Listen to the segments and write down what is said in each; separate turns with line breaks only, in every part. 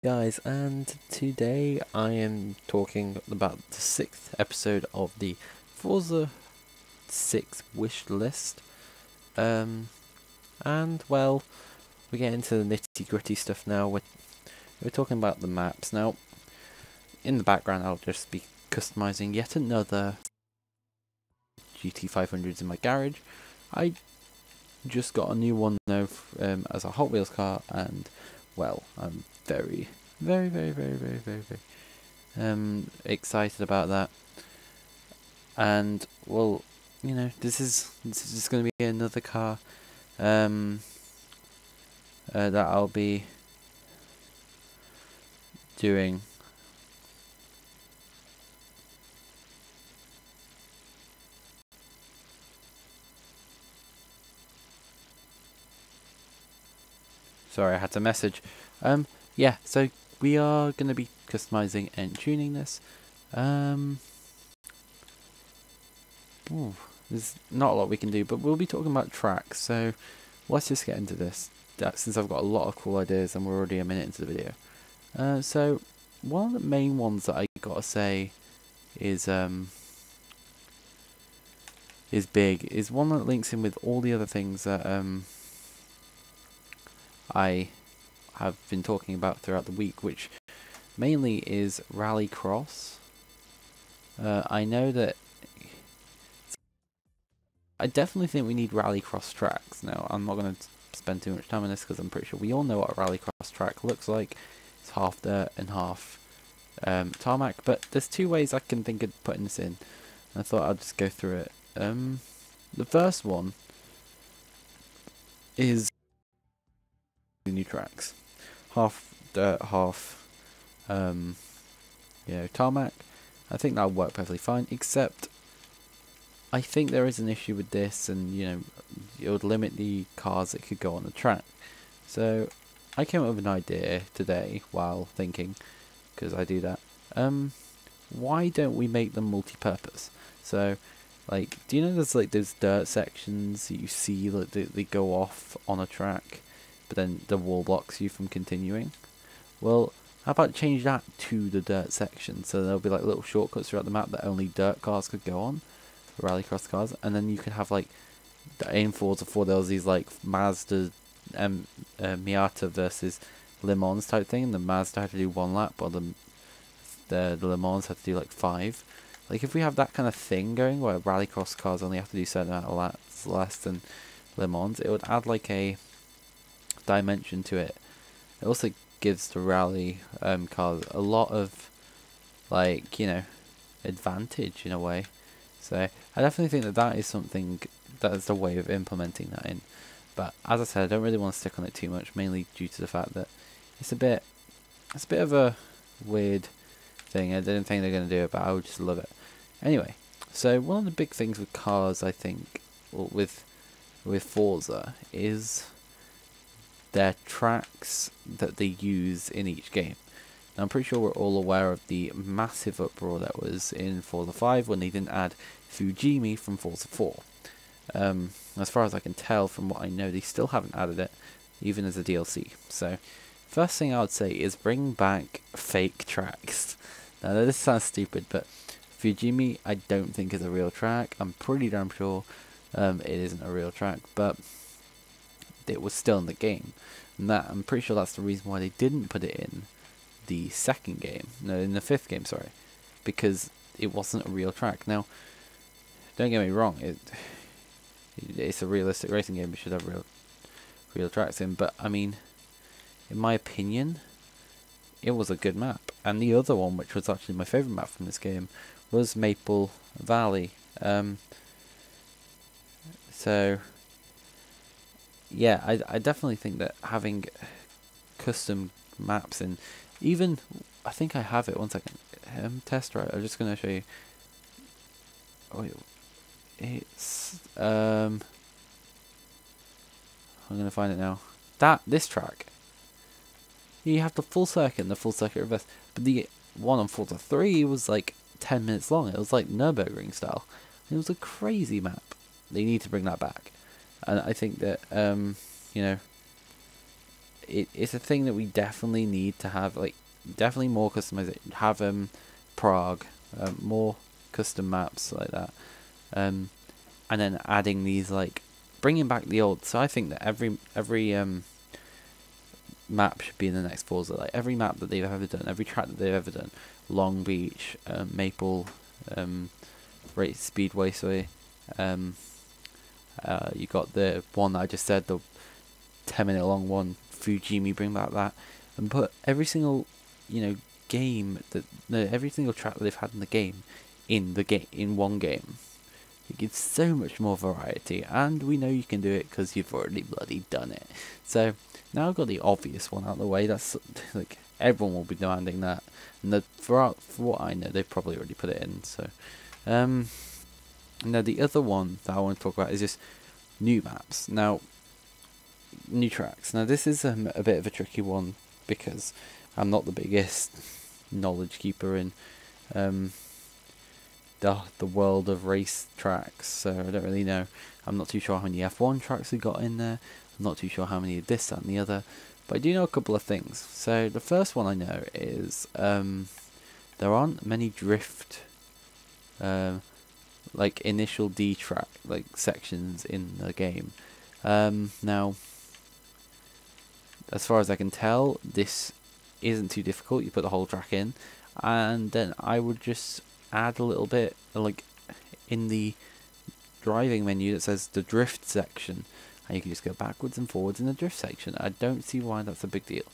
Guys, and today I am talking about the 6th episode of the Forza 6 wish list. And well, we get into the nitty gritty stuff now. We're talking about the maps. Now, in the background I'll just be customizing yet another GT500s in my garage. I just got a new one now as a Hot Wheels car, and well, I'm very excited about that. And well, you know, this is just going to be another car that I'll be doing. Sorry, I had to message. Yeah, so we are going to be customizing and tuning this. There's not a lot we can do, but we'll be talking about tracks, so let's just get into this, since I've got a lot of cool ideas and we're already a minute into the video. So one of the main ones that I gotta say is big, is one that links in with all the other things that I have been talking about throughout the week, which mainly is rallycross. I know that I definitely think we need rallycross tracks. Now, I'm not going to spend too much time on this because I'm pretty sure we all know what a rallycross track looks like. It's half dirt and half tarmac, but there's two ways I can think of putting this in. I thought I'd just go through it. The first one is new tracks. Half dirt, half tarmac. I think that'll work perfectly fine, except I think there is an issue with this, and it would limit the cars that could go on the track. So I came up with an idea today while thinking, because I do that. Why don't we make them multi-purpose? So, like, do you know there's like those dirt sections that you see that they go off on a track, but then the wall blocks you from continuing? Well, how about change that to the dirt section, so there'll be like little shortcuts throughout the map that only dirt cars could go on, rallycross cars, and then you could have like in Forza 4 there was these like Mazda Miata versus Le Mans type thing, and the Mazda had to do 1 lap while the Le Mans had to do like 5. Like, if we have that kind of thing going where rallycross cars only have to do a certain amount of laps less than Le Mans, it would add like a dimension to it. It also gives the rally cars a lot of, like, advantage in a way. So I definitely think that that is something, that is the way of implementing that in. But as I said, I don't really want to stick on it too much, mainly due to the fact that it's a bit of a weird thing. I didn't think they're going to do it, but I would just love it. Anyway, so one of the big things with cars, I think, with Forza, is their tracks that they use in each game. Now, I'm pretty sure we're all aware of the massive uproar that was in Forza 5 when they didn't add Fujimi from Forza 4. As far as I can tell from what I know, they still haven't added it, even as a DLC. So, first thing I would say is bring back fake tracks. Now, this sounds stupid, but Fujimi I don't think is a real track. I'm pretty damn sure it isn't a real track, but it was still in the game. And that, I'm pretty sure that's the reason why they didn't put it in the second game. No, in the 5th game, sorry. Because it wasn't a real track. Now, don't get me wrong, it's a realistic racing game. We should have real tracks in, but I mean, in my opinion, it was a good map. And the other one, which was actually my favourite map from this game, was Maple Valley. So yeah, I definitely think that having custom maps, and even, I think I have it, 1 second, test ride, I'm just going to show you. Oh, it's, I'm going to find it now. This track, you have the full circuit and the full circuit reverse, but the one on Forza 3 was like 10 minutes long. It was like Nürburgring style. It was a crazy map. They need to bring that back. And I think that, it's a thing that we definitely need to have, like definitely more customization. Have Prague, more custom maps like that, and then adding these, like bringing back the old. So I think that every map should be in the next Forza. Like every map that they've ever done, every track that they've ever done, Long Beach, Maple, Race Speedway. Sorry, you got the one that I just said, the 10-minute long one, Fujimi. Bring back that, and put every single, game that every single track that they've had in the game in one game. It gives so much more variety, and we know you can do it because you've already bloody done it. So now I've got the obvious one out of the way. That's like everyone will be demanding that, and for what I know, they've probably already put it in. So now the other one that I want to talk about is just new maps. Now, new tracks. Now this is a bit of a tricky one because I'm not the biggest knowledge keeper in the world of race tracks, so I don't really know. I'm not too sure how many F1 tracks we got in there. I'm not too sure how many of this, that, and the other. But I do know a couple of things. So the first one I know is there aren't many drift, like initial D track, like sections in the game. Now, as far as I can tell, this isn't too difficult. You put the whole track in, and then I would just add a little bit, like in the driving menu that says the drift section, and you can just go backwards and forwards in the drift section. I don't see why that's a big deal.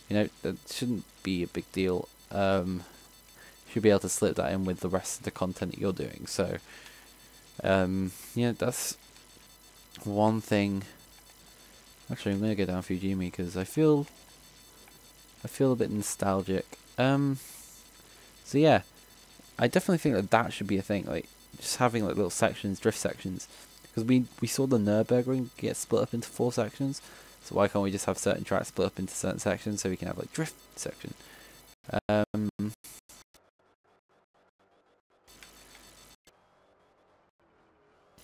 That shouldn't be a big deal. Should be able to slip that in with the rest of the content that you're doing. So that's one thing. Actually, I'm gonna go down Fujimi because I feel a bit nostalgic. So yeah, I definitely think that should be a thing, like just having like little sections, drift sections, because we saw the Nürburgring get split up into 4 sections. So why can't we just have certain tracks split up into certain sections so we can have like drift section?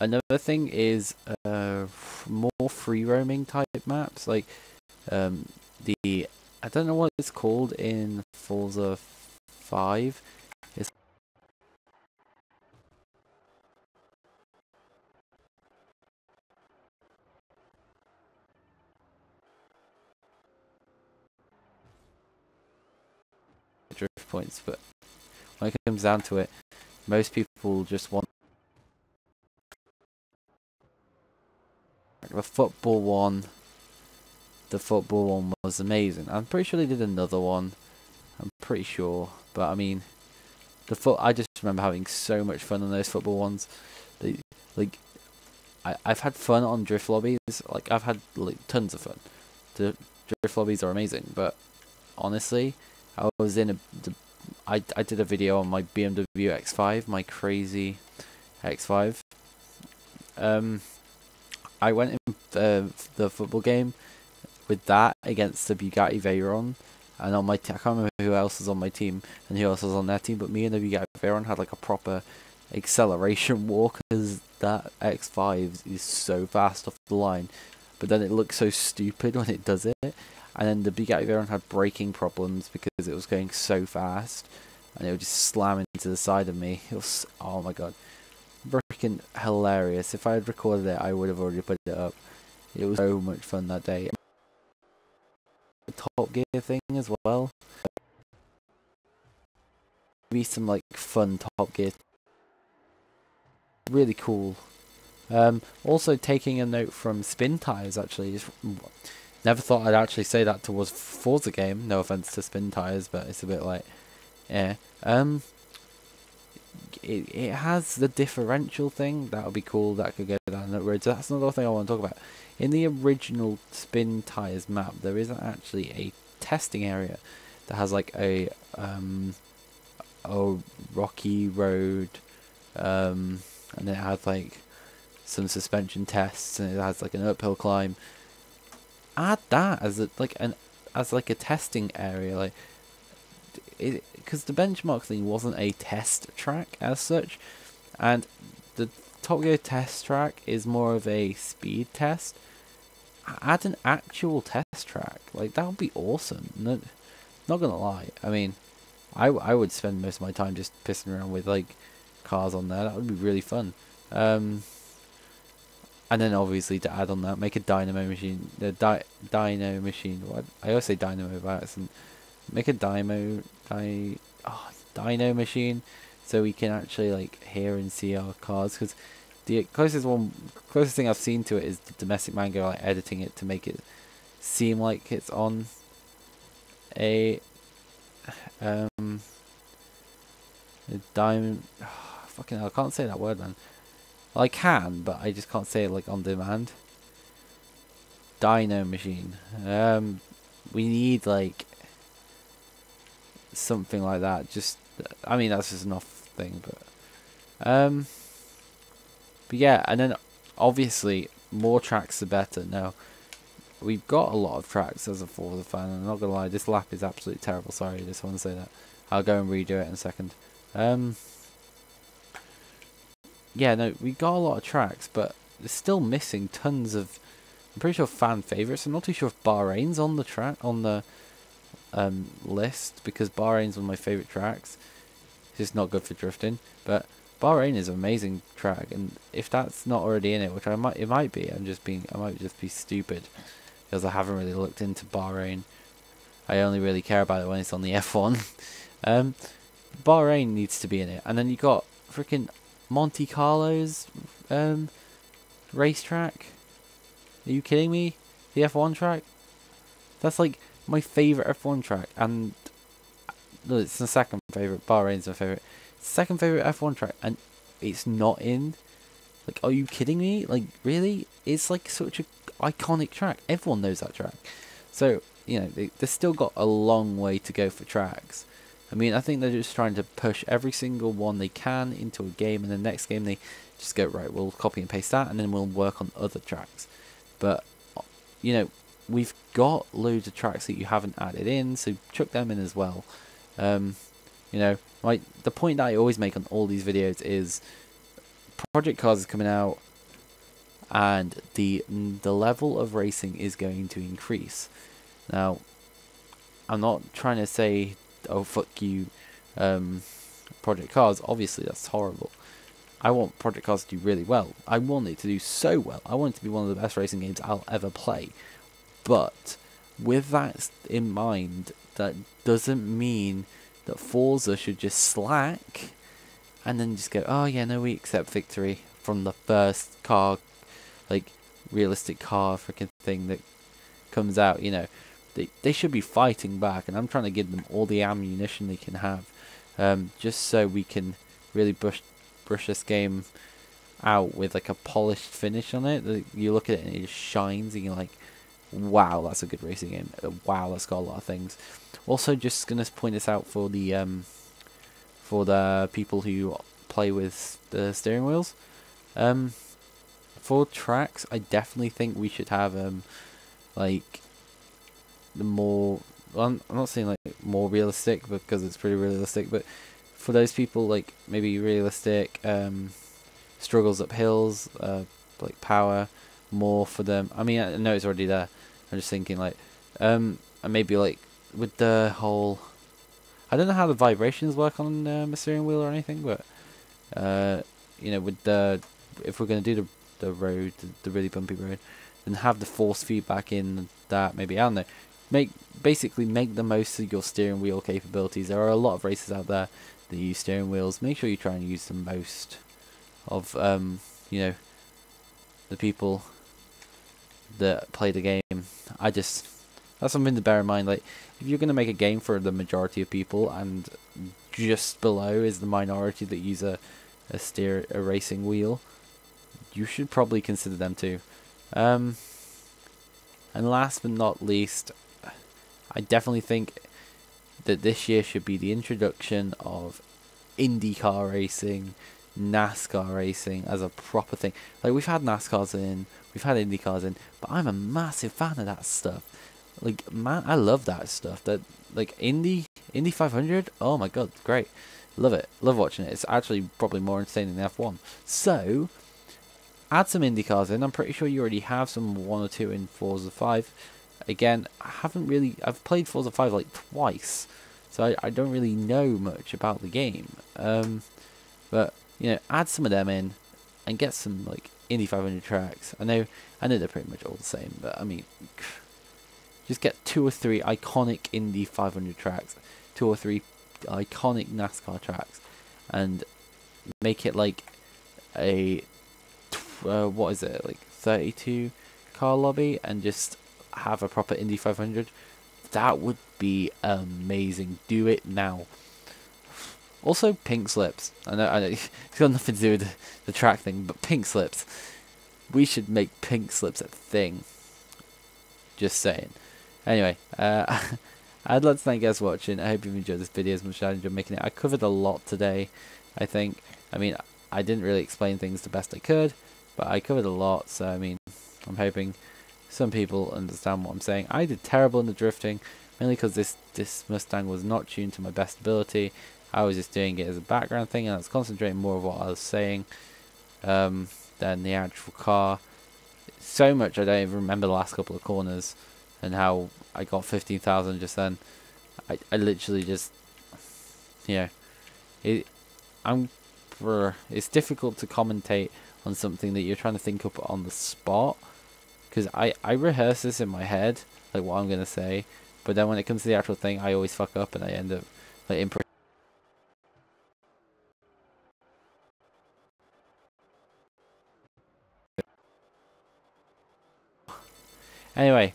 Another thing is more free roaming type maps, like I don't know what it's called in Forza 5. It's drift points, but when it comes down to it, most people just want the football one. The football one was amazing. I'm pretty sure they did another one. I'm pretty sure, but I mean, I just remember having so much fun on those football ones. I've had fun on drift lobbies. Like I've had like tons of fun. The drift lobbies are amazing, but honestly, I was in I did a video on my BMW X5, my crazy X5. I went in the football game with that against the Bugatti Veyron, and on my I can't remember who else was on my team and who else was on their team, but me and the Bugatti Veyron had like a proper acceleration war because that X5 is so fast off the line, but then it looks so stupid when it does it. And then the Bugatti Veyron had braking problems because it was going so fast, and it would just slam into the side of me. It was, oh my god, freaking hilarious. If I had recorded it, I would have already put it up. It was so much fun that day. The Top Gear thing as well. Maybe some like fun Top Gear. Really cool. Also taking a note from Spin Tires, actually. Never thought I'd actually say that towards Forza game. No offense to Spin Tires, but it's a bit like, yeah. It has the differential thing. That would be cool. That could go down the road. So that's another thing I want to talk about. In the original Spin Tires map, there is actually a testing area that has like a rocky road, and it has like some suspension tests, and it has like an uphill climb. Add that as a testing area, like because the benchmark thing wasn't a test track as such, and the Top Gear test track is more of a speed test. add an actual test track. Like, that would be awesome. No, not gonna lie. I mean, I would spend most of my time just pissing around with like cars on there. That would be really fun. And then obviously to add on that, make a dynamo machine. The dyno machine. What I always say dynamo by accident. Make a dyno machine, so we can actually like hear and see our cars. Because the closest thing I've seen to it is the Domestic Mango, like editing it to make it seem like it's on a diamond. Fucking hell, I can't say that word, man. Well, I can, but I just can't say it like on demand. Dyno machine. We need like something like that. Just, I mean, that's just an off thing, but yeah, and then obviously more tracks the better. Now we've got a lot of tracks as a Forza fan, and I'm not gonna lie, this lap is absolutely terrible. Sorry, I just want to say that. I'll go and redo it in a second. Yeah, no, we got a lot of tracks, but they're still missing tons of, I'm pretty sure, fan favourites. I'm not too sure if Bahrain's on the track, on the list, because Bahrain's one of my favourite tracks. It's just not good for drifting, but Bahrain is an amazing track, and if that's not already in it, which it might be, I might just be stupid, because I haven't really looked into Bahrain. I only really care about it when it's on the F1. Bahrain needs to be in it, and then you got freaking Monte Carlo's racetrack. Are you kidding me? The F1 track? That's like my favourite F1 track, and no, it's the second favourite. Bahrain's my favourite. Second favourite F1 track, and it's not in. Like, are you kidding me? Like, really? It's like such a iconic track. Everyone knows that track. So, you know, they've still got a long way to go for tracks. I mean, I think they're just trying to push every single one they can into a game, and the next game they just go, right, we'll copy and paste that, and then we'll work on other tracks. But, you know, we've got loads of tracks that you haven't added in, so chuck them in as well. You know, the point that I always make on all these videos is Project Cars is coming out, and the level of racing is going to increase. Now, I'm not trying to say, oh fuck you, Project Cars. Obviously that's horrible. I want Project Cars to do really well. I want it to do so well. I want it to be one of the best racing games I'll ever play. But with that in mind, that doesn't mean that Forza should just slack and then just go, oh yeah, no, we accept victory from the first car, like realistic car freaking thing that comes out. You know, they should be fighting back, and I'm trying to give them all the ammunition they can have, just so we can really brush this game out with like a polished finish on it. You look at it and it just shines, and you're like, wow, that's a good racing game. Wow, that's got a lot of things. Also, just gonna point this out for the people who play with the steering wheels. For tracks, I definitely think we should have like the more. Well, I'm not saying like more realistic, because it's pretty realistic, but for those people, like maybe realistic struggles up hills, like power, more for them. I mean, I know it's already there. I'm just thinking like, and maybe like with the whole, I don't know how the vibrations work on a steering wheel or anything, but you know, with the, if we're gonna do the road, the really bumpy road, then have the force feedback in that. Maybe, I don't know, basically make the most of your steering wheel capabilities. There are a lot of races out there that use steering wheels. Make sure you try and use the most of you know, the people that play the game. That's something to bear in mind. Like, if you're going to make a game for the majority of people, and just below is the minority that use a racing wheel, you should probably consider them too. And last but not least, I definitely think that this year should be the introduction of IndyCar racing, NASCAR racing as a proper thing. Like, we've had NASCARs in, we've had IndyCars in, but I'm a massive fan of that stuff. Like, man, I love that stuff. That, like, Indy 500, oh my god, great. Love it. Love watching it. It's actually probably more entertaining than F1. So, add some Indy cars in. I'm pretty sure you already have some 1 or 2 in Forza 5. Again, I've played Forza 5 like twice, so I don't really know much about the game. But you know, add some of them in, and get some like Indy 500 tracks. I know they're pretty much all the same, but I mean, just get 2 or 3 iconic Indy 500 tracks, 2 or 3 iconic NASCAR tracks, and make it like a what is it, like 32 car lobby, and just have a proper Indy 500. That would be amazing. Do it now. Also, pink slips. I know it's got nothing to do with the track thing, but pink slips. We should make pink slips a thing. Just saying. Anyway, I'd like to thank you guys for watching. I hope you've enjoyed this video as much as I enjoyed making it. I covered a lot today, I think. I mean, I didn't really explain things the best I could, but I covered a lot, so I mean, I'm hoping some people understand what I'm saying. I did terrible in the drifting, mainly because this Mustang was not tuned to my best ability. I was just doing it as a background thing, and I was concentrating more on what I was saying than the actual car. So much I don't even remember the last couple of corners, and how I got 15,000 just then. I literally just, yeah, it's difficult to commentate on something that you're trying to think up on the spot, because I rehearse this in my head, like what I'm gonna say, but then when it comes to the actual thing, I always fuck up and I end up like improv. Anyway,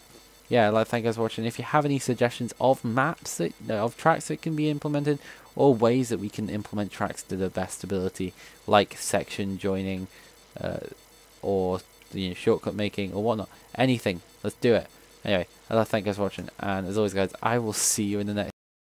yeah, I'd like to thank you guys for watching. If you have any suggestions of maps of tracks that can be implemented, or ways that we can implement tracks to the best ability, like section joining, or shortcut making or whatnot, anything, let's do it. Anyway, I'd like to thank you guys for watching, and as always guys, I will see you in the next